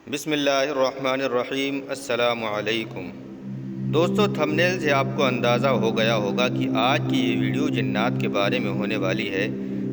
بسم اللہ الرحمن الرحیم۔ السلام علیکم دوستو، تھمبنیل سے آپ کو اندازہ ہو گیا ہوگا کہ آج کی یہ ویڈیو جنات کے بارے میں ہونے والی ہے۔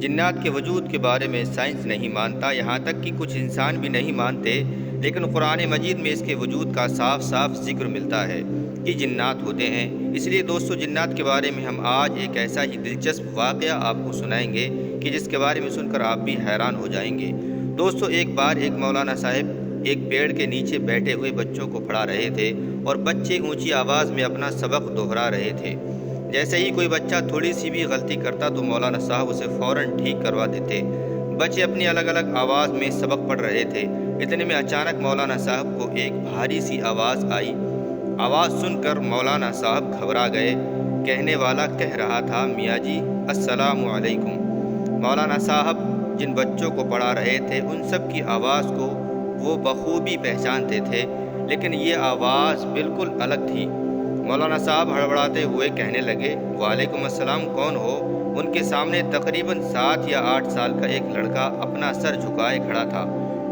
جنات کے وجود کے بارے میں سائنس نہیں مانتا، یہاں تک کہ کچھ انسان بھی نہیں مانتے، لیکن قرآن مجید میں اس کے وجود کا صاف صاف ذکر ملتا ہے کہ جنات ہوتے ہیں۔ اس لیے دوستو، جنات کے بارے میں ہم آج ایک ایسا ہی دلچسپ واقعہ آپ کو سنائیں گے کہ جس کے بارے میں سن کر آپ بھی حیران ہو جائیں گے۔ دوستو، ایک بار ایک مولانا صاحب ایک پیڑ کے نیچے بیٹھے ہوئے بچوں کو پڑھا رہے تھے اور بچے اونچی آواز میں اپنا سبق دہرا رہے تھے۔ جیسے ہی کوئی بچہ تھوڑی سی بھی غلطی کرتا تو مولانا صاحب اسے فوراً ٹھیک کروا دیتے۔ بچے اپنی الگ الگ آواز میں سبق پڑھ رہے تھے، اتنے میں اچانک مولانا صاحب کو ایک بھاری سی آواز آئی۔ آواز سن کر مولانا صاحب گھبرا گئے۔ کہنے والا کہہ رہا تھا، میاں جی السلام علیکم۔ مولانا صاحب جن بچوں کو پڑھا رہے تھے ان سب کی آواز کو وہ بخوبی پہچانتے تھے، لیکن یہ آواز بالکل الگ تھی۔ مولانا صاحب ہڑبڑاتے ہوئے کہنے لگے، وعلیکم السلام، کون ہو؟ ان کے سامنے تقریباً 7 یا 8 سال کا ایک لڑکا اپنا سر جھکائے کھڑا تھا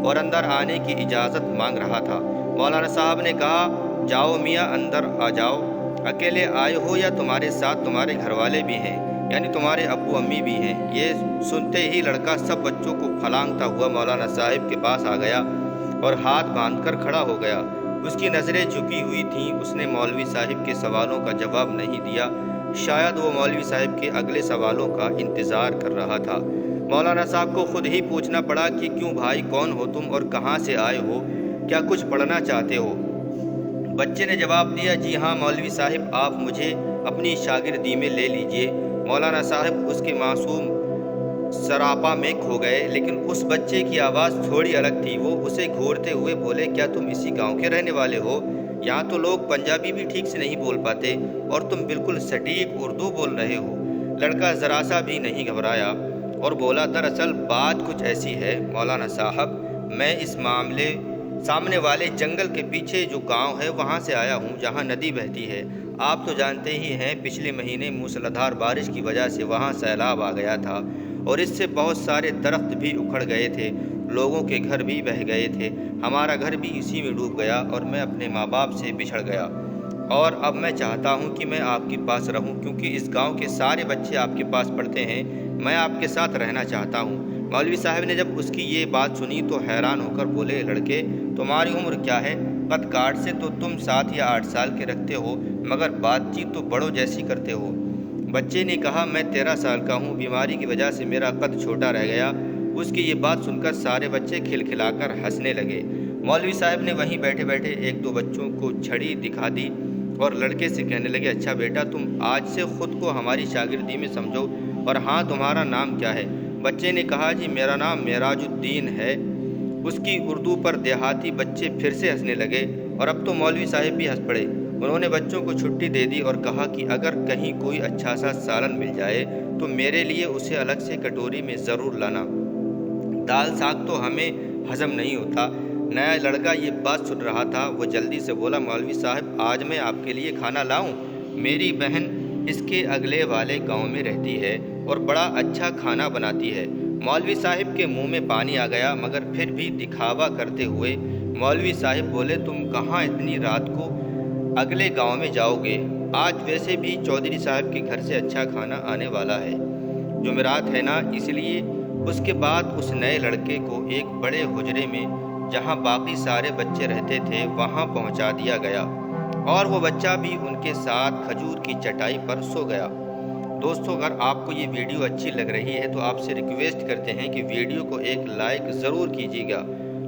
اور اندر آنے کی اجازت مانگ رہا تھا۔ مولانا صاحب نے کہا، جاؤ میاں، اندر آ جاؤ۔ اکیلے آئے ہو یا تمہارے ساتھ تمہارے گھر والے بھی ہیں، یعنی تمہارے ابو امی بھی ہیں؟ یہ سنتے ہی لڑکا سب بچوں کو پھلانگتا ہوا مولانا صاحب کے پاس آ گیا اور ہاتھ باندھ کر کھڑا ہو گیا۔ اس کی نظریں جھکی ہوئی تھیں۔ اس نے مولوی صاحب کے سوالوں کا جواب نہیں دیا، شاید وہ مولوی صاحب کے اگلے سوالوں کا انتظار کر رہا تھا۔ مولانا صاحب کو خود ہی پوچھنا پڑا کہ کیوں بھائی، کون ہو تم اور کہاں سے آئے ہو؟ کیا کچھ پڑھنا چاہتے ہو؟ بچے نے جواب دیا، جی ہاں مولوی صاحب، آپ مجھے اپنی شاگردی میں لے لیجئے۔ مولانا صاحب اس کے معصوم سراپا میں کھو گئے، لیکن اس بچے کی آواز تھوڑی الگ تھی۔ وہ اسے گھورتے ہوئے بولے، کیا تم اسی گاؤں کے رہنے والے ہو؟ یہاں تو لوگ پنجابی بھی ٹھیک سے نہیں بول پاتے اور تم بالکل سٹیک اردو بول رہے ہو۔ لڑکا ذرا سا بھی نہیں گھبرایا اور بولا، دراصل بات کچھ ایسی ہے مولانا صاحب، میں اس سامنے والے جنگل کے پیچھے جو گاؤں ہے وہاں سے آیا ہوں جہاں ندی بہتی ہے۔ آپ تو جانتے ہی ہیں پچھلے مہینے موسلادھار بارش کی وجہ سے وہاں سیلاب آ گیا تھا اور اس سے بہت سارے درخت بھی اکھڑ گئے تھے، لوگوں کے گھر بھی بہہ گئے تھے، ہمارا گھر بھی اسی میں ڈوب گیا اور میں اپنے ماں باپ سے بچھڑ گیا، اور اب میں چاہتا ہوں کہ میں آپ کے پاس رہوں کیونکہ اس گاؤں کے سارے بچے آپ کے پاس پڑھتے ہیں، میں آپ کے ساتھ رہنا چاہتا ہوں۔ مولوی صاحب نے جب اس کی یہ بات سنی تو حیران ہو کر بولے، لڑکے تمہاری عمر کیا ہے؟ قد کاٹ سے تو تم 7 یا 8 سال کے رکھتے ہو، مگر بات چیت تو بڑوں جیسی کرتے ہو۔ بچے نے کہا، میں 13 سال کا ہوں، بیماری کی وجہ سے میرا قد چھوٹا رہ گیا۔ اس کی یہ بات سن کر سارے بچے کھلکھلا کر ہنسنے لگے۔ مولوی صاحب نے وہیں بیٹھے بیٹھے 1-2 بچوں کو چھڑی دکھا دی اور لڑکے سے کہنے لگے، اچھا بیٹا، تم آج سے خود کو ہماری شاگردی میں سمجھو، اور ہاں تمہارا نام کیا ہے؟ بچے نے کہا، جی میرا نام معراج الدین ہے۔ اس کی اردو پر دیہاتی بچے پھر سے ہنسنے لگے اور اب تو مولوی صاحب بھی ہنس پڑے۔ انہوں نے بچوں کو چھٹی دے دی اور کہا کہ اگر کہیں کوئی اچھا سا سالن مل جائے تو میرے لیے اسے الگ سے کٹوری میں ضرور لانا، دال ساگ تو ہمیں ہضم نہیں ہوتا۔ نیا لڑکا یہ بات سن رہا تھا، وہ جلدی سے بولا، مولوی صاحب آج میں آپ کے لیے کھانا لاؤں؟ میری بہن اس کے اگلے والے گاؤں میں رہتی ہے اور بڑا اچھا کھانا بناتی ہے۔ مولوی صاحب کے منہ میں پانی آ گیا، مگر پھر بھی دکھاوا کرتے ہوئے مولوی صاحب بولے، تم کہاں اتنی رات کو اگلے گاؤں میں جاؤ گے؟ آج ویسے بھی چودھری صاحب کے گھر سے اچھا کھانا آنے والا ہے، جمعرات ہے نا، اس لیے۔ اس کے بعد اس نئے لڑکے کو ایک بڑے حجرے میں جہاں باقی سارے بچے رہتے تھے وہاں پہنچا دیا گیا اور وہ بچہ بھی ان کے ساتھ کھجور کی چٹائی پر سو گیا۔ دوستو، اگر آپ کو یہ ویڈیو اچھی لگ رہی ہے تو آپ سے ریکویسٹ کرتے ہیں کہ ویڈیو کو ایک لائک ضرور کیجیے گا۔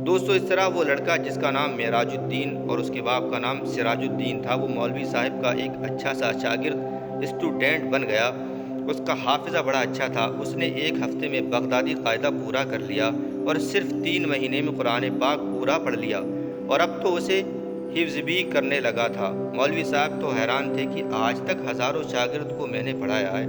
دوستو، اس طرح وہ لڑکا جس کا نام معراج الدین اور اس کے باپ کا نام سراج الدین تھا، وہ مولوی صاحب کا ایک اچھا سا شاگرد اسٹوڈنٹ بن گیا۔ اس کا حافظہ بڑا اچھا تھا، اس نے 1 ہفتے میں بغدادی قاعدہ پورا کر لیا اور صرف 3 مہینے میں قرآن پاک پورا پڑھ لیا، اور اب تو اسے حفظ بھی کرنے لگا تھا۔ مولوی صاحب تو حیران تھے کہ آج تک ہزاروں شاگرد کو میں نے پڑھایا ہے،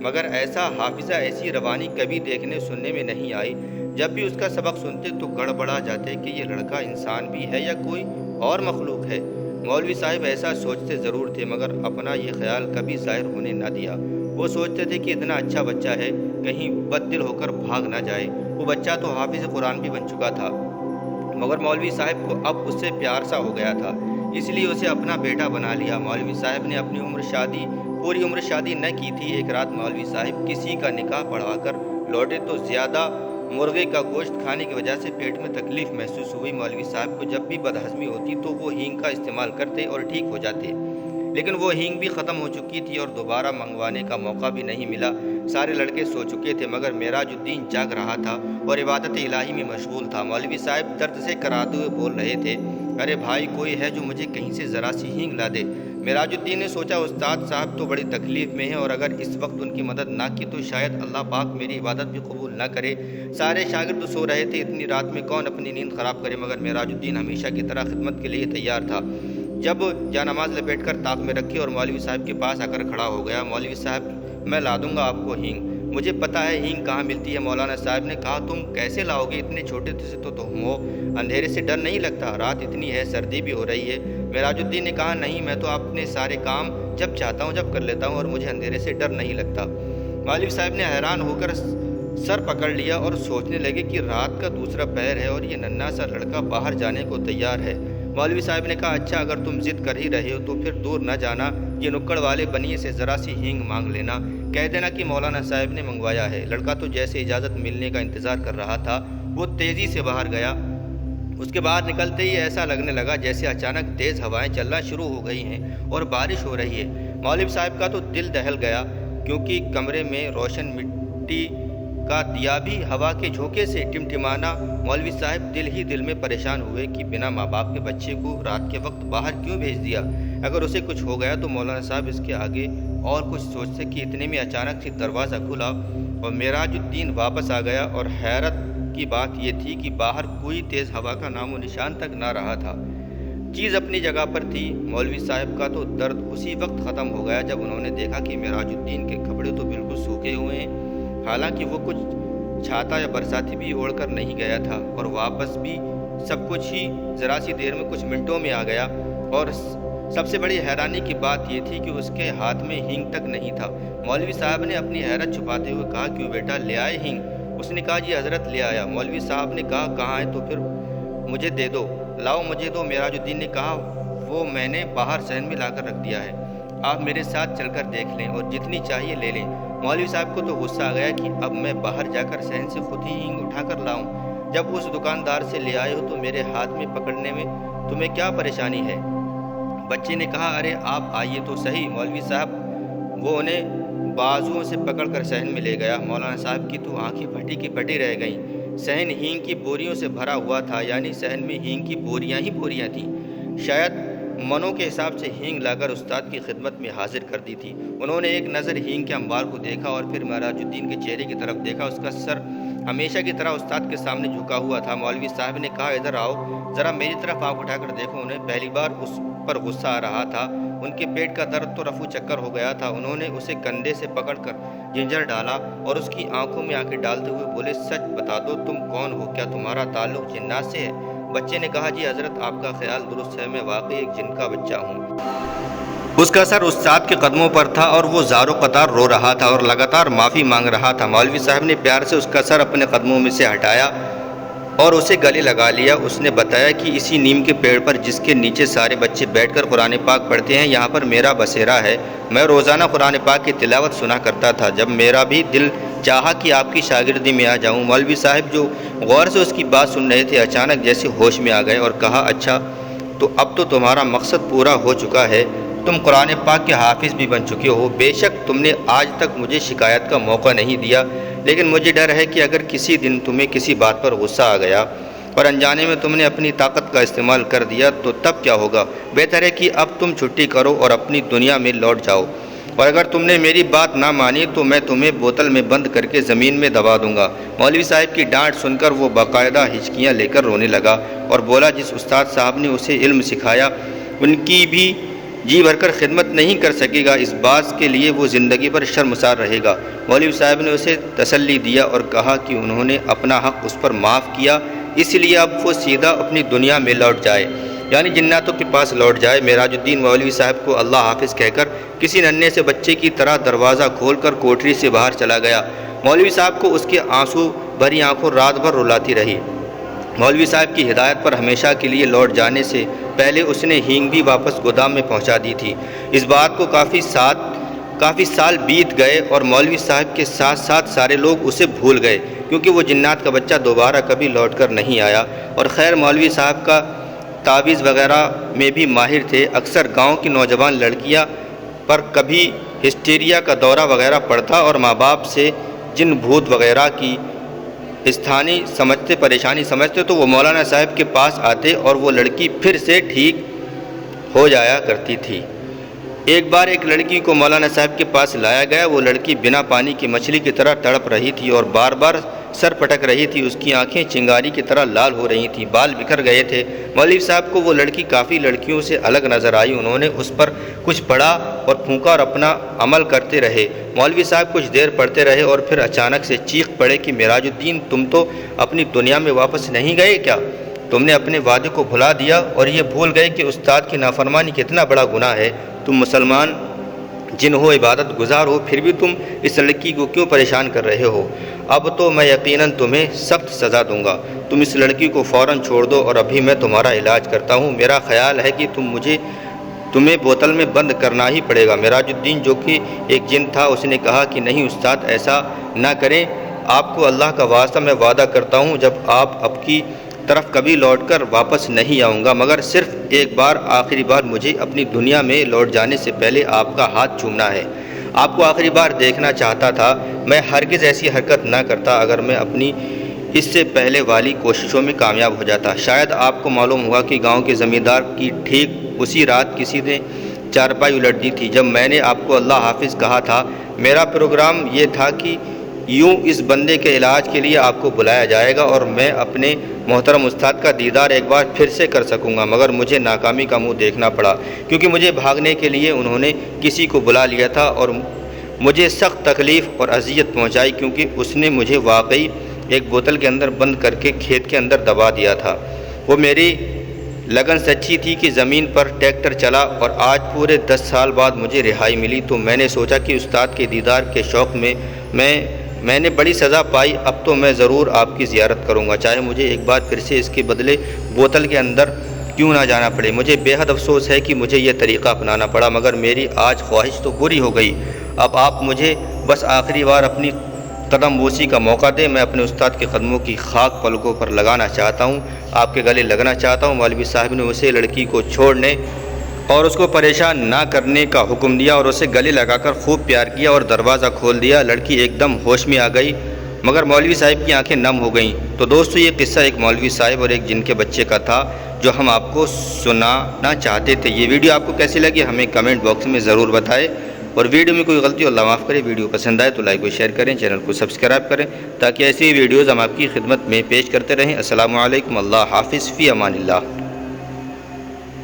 مگر ایسا حافظہ، ایسی روانی کبھی دیکھنے سننے میں نہیں آئی۔ جب بھی اس کا سبق سنتے تو گڑبڑا جاتے کہ یہ لڑکا انسان بھی ہے یا کوئی اور مخلوق ہے۔ مولوی صاحب ایسا سوچتے ضرور تھے، مگر اپنا یہ خیال کبھی ظاہر ہونے نہ دیا۔ وہ سوچتے تھے کہ اتنا اچھا بچہ ہے، کہیں بد دل ہو کر بھاگ نہ جائے۔ وہ بچہ تو حافظ قرآن بھی بن چکا تھا، مگر مولوی صاحب کو اب اس سے پیار سا ہو گیا تھا، اس لیے اسے اپنا بیٹا بنا لیا۔ مولوی صاحب نے اپنی پوری عمر شادی نہ کی تھی۔ ایک رات مولوی صاحب کسی کا نکاح پڑھا کر لوٹے تو زیادہ مرغے کا گوشت کھانے کی وجہ سے پیٹ میں تکلیف محسوس ہوئی۔ مولوی صاحب کو جب بھی بدہضمی ہوتی تو وہ ہینگ کا استعمال کرتے اور ٹھیک ہو جاتے، لیکن وہ ہینگ بھی ختم ہو چکی تھی اور دوبارہ منگوانے کا موقع بھی نہیں ملا۔ سارے لڑکے سو چکے تھے مگر معراج الدین جاگ رہا تھا اور عبادت الہی میں مشغول تھا۔ مولوی صاحب درد سے کراتے ہوئے بول رہے تھے، ارے بھائی، کوئی ہے جو مجھے کہیں سے ذرا سی ہینگ لا دے۔ معراج الدین نے سوچا استاد صاحب تو بڑی تکلیف میں ہیں اور اگر اس وقت ان کی مدد نہ کی تو شاید اللہ پاک میری عبادت بھی قبول نہ کرے۔ سارے شاگرد سو رہے تھے، اتنی رات میں کون اپنی نیند خراب کرے، مگر معراج الدین ہمیشہ کی طرح خدمت کے لیے تیار تھا۔ جب جانماز لپیٹ کر طاق میں رکھی اور مولوی صاحب کے پاس آ کر کھڑا ہو گیا، مولوی صاحب، میں لا دوں گا آپ کو ہینگ، مجھے پتہ ہے ہینگ کہاں ملتی ہے۔ مولانا صاحب نے کہا، تم کیسے لاؤ گے، اتنے چھوٹے سے تو تم ہو، اندھیرے سے ڈر نہیں لگتا، رات اتنی ہے، سردی بھی ہو رہی ہے۔ معراج الدین نے کہا، نہیں، میں تو اپنے سارے کام جب چاہتا ہوں جب کر لیتا ہوں اور مجھے اندھیرے سے ڈر نہیں لگتا۔ مولوی صاحب نے حیران ہو کر سر پکڑ لیا اور سوچنے لگے کہ رات کا دوسرا پہر ہے اور یہ ننھا سا لڑکا باہر جانے کو تیار ہے۔ مولوی صاحب نے کہا، اچھا اگر تم ضد کر ہی رہے ہو تو پھر دور نہ جانا، یہ نکڑ والے بنیے سے ذرا سی ہینگ مانگ لینا، کہہ دینا کہ مولانا صاحب نے منگوایا ہے۔ لڑکا تو جیسے اجازت ملنے کا انتظار کر رہا تھا، وہ تیزی سے باہر گیا۔ اس کے باہر نکلتے ہی ایسا لگنے لگا جیسے اچانک تیز ہوائیں چلنا شروع ہو گئی ہیں اور بارش ہو رہی ہے۔ مولوی صاحب کا تو دل دہل گیا، کیونکہ کمرے میں روشن مٹی کا دیا بھی ہوا کے جھونکے سے ٹمٹمانا۔ مولوی صاحب دل ہی دل میں پریشان ہوئے کہ بنا ماں باپ کے بچے کو رات کے وقت باہر کیوں بھیج دیا، اگر اسے کچھ ہو گیا تو مولانا صاحب اس کے آگے اور کچھ سوچتے کہ اتنے میں اچانک سے دروازہ کھلا اور معراج الدین واپس آ گیا، اور حیرت کی بات یہ تھی کہ باہر کوئی تیز ہوا کا نام و نشان تک نہ رہا تھا، چیز اپنی جگہ پر تھی۔ مولوی صاحب کا تو درد اسی وقت ختم ہو گیا جب انہوں نے دیکھا کہ معراج الدین کے کپڑے تو بالکل سوکھے ہوئے ہیں، حالانکہ وہ کچھ چھاتا یا برساتی بھی اوڑھ کر نہیں گیا تھا، اور واپس بھی سب کچھ ہی ذرا سی دیر میں کچھ منٹوں میں آ گیا۔ اور سب سے بڑی حیرانی کی بات یہ تھی کہ اس کے ہاتھ میں ہینگ تک نہیں تھا۔ مولوی صاحب نے اپنی حیرت چھپاتے ہوئے کہا، کیوں بیٹا، لے آئے ہینگ؟ اس نے کہا، جی حضرت لے آیا۔ مولوی صاحب نے کہا، کہاں ہے؟ تو پھر مجھے دے دو۔ لاؤ مجھے دو۔ معراج الدین نے کہا، وہ میں نے باہر صحن میں لا کر رکھ دیا ہے، آپ میرے ساتھ چل کر دیکھ لیں اور جتنی چاہیے لے لیں۔ مولوی صاحب کو تو غصہ آ گیا کہ اب میں باہر جا کر صحن سے خود ہی ہینگ اٹھا کر لاؤں، جب اس دکاندار سے لے آئے ہو تو میرے ہاتھ میں پکڑنے میں تمہیں کیا پریشانی ہے؟ بچے نے کہا، ارے آپ آئیے تو صحیح۔ مولوی صاحب وہ انہیں بازوؤں سے پکڑ کر صحن میں لے گیا۔ مولانا صاحب کی تو آنکھیں پھٹی کی پھٹی رہ گئیں۔ صحن ہینگ کی بوریوں سے بھرا ہوا تھا، یعنی صحن میں ہینگ کی بوریاں ہی بوریاں تھیں۔ شاید منوں کے حساب سے ہینگ لا کر استاد کی خدمت میں حاضر کر دی تھی۔ انہوں نے ایک نظر ہینگ کے انبار کو دیکھا اور پھر معراج الدین کے چہرے کی طرف دیکھا۔ اس کا سر ہمیشہ کی طرح استاد کے سامنے جھکا ہوا تھا۔ مولوی صاحب نے کہا، ادھر آؤ، ذرا میری طرف آنکھ اٹھا کر دیکھو۔ انہیں پہلی بار اس پر غصہ آ رہا تھا، ان کے پیٹ کا درد تو رفو چکر ہو گیا تھا۔ انہوں نے اسے کندھے سے پکڑ کر جنجر ڈالا اور اس کی آنکھوں میں آنکھیں ڈالتے ہوئے بولے، سچ بتا دو، تم کون ہو؟ کیا تمہارا تعلق جنات سے ہے؟ بچے نے کہا، جی حضرت، آپ کا خیال درست ہے، میں واقعی ایک جن کا بچہ ہوں۔ اس کا سر استاد کے قدموں پر تھا اور وہ زار و قطار رو رہا تھا اور لگاتار معافی مانگ رہا تھا۔ مولوی صاحب نے پیار سے اس کا سر اپنے قدموں میں سے ہٹایا اور اسے گلے لگا لیا۔ اس نے بتایا کہ اسی نیم کے پیڑ پر جس کے نیچے سارے بچے بیٹھ کر قرآن پاک پڑھتے ہیں، یہاں پر میرا بسیرا ہے۔ میں روزانہ قرآن پاک کی تلاوت سنا کرتا تھا، جب میرا بھی دل چاہا کہ آپ کی شاگردی میں آ جاؤں۔ مولوی صاحب جو غور سے اس کی بات سن رہے تھے اچانک جیسے ہوش میں آ گئے اور کہا، اچھا تو اب تو تمہارا مقصد پورا ہو چکا ہے، تم قرآن پاک کے حافظ بھی بن چکے ہو۔ بے شک تم نے آج تک مجھے شکایت کا موقع نہیں دیا، لیکن مجھے ڈر ہے کہ اگر کسی دن تمہیں کسی بات پر غصہ آ گیا اور انجانے میں تم نے اپنی طاقت کا استعمال کر دیا تو تب کیا ہوگا؟ بہتر ہے کہ اب تم چھٹی کرو اور اپنی دنیا میں لوٹ جاؤ، اور اگر تم نے میری بات نہ مانی تو میں تمہیں بوتل میں بند کر کے زمین میں دبا دوں گا۔ مولوی صاحب کی ڈانٹ سن کر وہ باقاعدہ ہچکیاں لے کر رونے لگا اور بولا، جس استاد صاحب نے اسے علم سکھایا ان کی بھی جی بھر کر خدمت نہیں کر سکے گا، اس بات کے لیے وہ زندگی پر شرمسار رہے گا۔ مولوی صاحب نے اسے تسلی دیا اور کہا کہ انہوں نے اپنا حق اس پر معاف کیا، اس لیے اب وہ سیدھا اپنی دنیا میں لوٹ جائے، یعنی جناتوں کے پاس لوٹ جائے۔ معراج الدین مولوی صاحب کو اللہ حافظ کہہ کر کسی ننھے سے بچے کی طرح دروازہ کھول کر کوٹری سے باہر چلا گیا۔ مولوی صاحب کو اس کے آنسو بھری آنکھوں رات بھر رلاتی رہی۔ مولوی صاحب کی ہدایت پر ہمیشہ کے لیے لوٹ جانے سے پہلے اس نے ہینگ بھی واپس گودام میں پہنچا دی تھی۔ اس بات کو کافی سال بیت گئے اور مولوی صاحب کے ساتھ ساتھ سارے لوگ اسے بھول گئے، کیونکہ وہ جنات کا بچہ دوبارہ کبھی لوٹ کر نہیں آیا۔ اور خیر، مولوی صاحب کا تعویذ وغیرہ میں بھی ماہر تھے۔ اکثر گاؤں کی نوجوان لڑکیاں پر کبھی ہسٹیریا کا دورہ وغیرہ پڑتا اور ماں باپ سے جن بھوت وغیرہ کی پریشانی سمجھتے تو وہ مولانا صاحب کے پاس آتے اور وہ لڑکی پھر سے ٹھیک ہو جایا کرتی تھی۔ ایک بار ایک لڑکی کو مولانا صاحب کے پاس لایا گیا۔ وہ لڑکی بنا پانی کی مچھلی کی طرح تڑپ رہی تھی اور بار بار سر پٹک رہی تھی۔ اس کی آنکھیں چنگاری کی طرح لال ہو رہی تھیں، بال بکھر گئے تھے۔ مولوی صاحب کو وہ لڑکی کافی لڑکیوں سے الگ نظر آئی۔ انہوں نے اس پر کچھ پڑھا اور پھونکا اور اپنا عمل کرتے رہے۔ مولوی صاحب کچھ دیر پڑھتے رہے اور پھر اچانک سے چیخ پڑے کہ معراج الدین، تم تو اپنی دنیا میں واپس نہیں گئے کیا؟ تم نے اپنے وعدے کو بھلا دیا اور یہ بھول گئے کہ استاد کی نافرمانی کتنا بڑا گناہ ہے۔ تم مسلمان جن ہو، عبادت گزار ہو، پھر بھی تم اس لڑکی کو کیوں پریشان کر رہے ہو؟ اب تو میں یقیناً تمہیں سخت سزا دوں گا۔ تم اس لڑکی کو فوراً چھوڑ دو اور ابھی میں تمہارا علاج کرتا ہوں۔ میرا خیال ہے کہ تمہیں بوتل میں بند کرنا ہی پڑے گا۔ معراج الدین، جو کہ ایک جن تھا، اس نے کہا کہ نہیں استاد، ایسا نہ کریں۔ آپ کو اللہ کا واسطہ میں وعدہ کرتا ہوں، جب آپ اب کی طرف کبھی لوٹ کر واپس نہیں آؤں گا، مگر صرف ایک بار، آخری بار مجھے اپنی دنیا میں لوٹ جانے سے پہلے آپ کا ہاتھ چومنا ہے۔ آپ کو آخری بار دیکھنا چاہتا تھا۔ میں ہرگز ایسی حرکت نہ کرتا اگر میں اپنی اس سے پہلے والی کوششوں میں کامیاب ہو جاتا۔ شاید آپ کو معلوم ہوا کہ گاؤں کے زمیندار کی ٹھیک اسی رات کسی نے چارپائی الٹ دی تھی جب میں نے آپ کو اللہ حافظ کہا تھا۔ میرا پروگرام یہ تھا کہ یوں اس بندے کے علاج کے لیے آپ کو بلایا جائے گا اور میں اپنے محترم استاد کا دیدار ایک بار پھر سے کر سکوں گا، مگر مجھے ناکامی کا منہ دیکھنا پڑا، کیونکہ مجھے بھاگنے کے لیے انہوں نے کسی کو بلا لیا تھا اور مجھے سخت تکلیف اور اذیت پہنچائی، کیونکہ اس نے مجھے واقعی ایک بوتل کے اندر بند کر کے کھیت کے اندر دبا دیا تھا۔ وہ میری لگن سچی تھی کہ زمین پر ٹریکٹر چلا اور آج پورے 10 سال بعد مجھے رہائی ملی، تو میں نے سوچا کہ استاد کے دیدار کے شوق میں نے بڑی سزا پائی۔ اب تو میں ضرور آپ کی زیارت کروں گا، چاہے مجھے ایک بار پھر سے اس کے بدلے بوتل کے اندر کیوں نہ جانا پڑے۔ مجھے بے حد افسوس ہے کہ مجھے یہ طریقہ اپنانا پڑا، مگر میری آج خواہش تو پوری ہو گئی۔ اب آپ مجھے بس آخری بار اپنی قدم بوسی کا موقع دیں۔ میں اپنے استاد کے قدموں کی خاک پلکوں پر لگانا چاہتا ہوں، آپ کے گلے لگنا چاہتا ہوں۔ مولوی صاحب نے اسے لڑکی کو چھوڑنے اور اس کو پریشان نہ کرنے کا حکم دیا اور اسے گلے لگا کر خوب پیار کیا اور دروازہ کھول دیا۔ لڑکی ایک دم ہوش میں آ گئی، مگر مولوی صاحب کی آنکھیں نم ہو گئیں۔ تو دوستو، یہ قصہ ایک مولوی صاحب اور ایک جن کے بچے کا تھا جو ہم آپ کو سنانا چاہتے تھے۔ یہ ویڈیو آپ کو کیسی لگی ہمیں کمنٹ باکس میں ضرور بتائیں، اور ویڈیو میں کوئی غلطی ہو اللہ معاف کرے۔ ویڈیو پسند آئے تو لائک و شیئر کریں، چینل کو سبسکرائب کریں تاکہ ایسی ویڈیوز ہم آپ کی خدمت میں پیش کرتے رہیں۔ السلام علیکم، اللہ حافظ، فی امان اللہ۔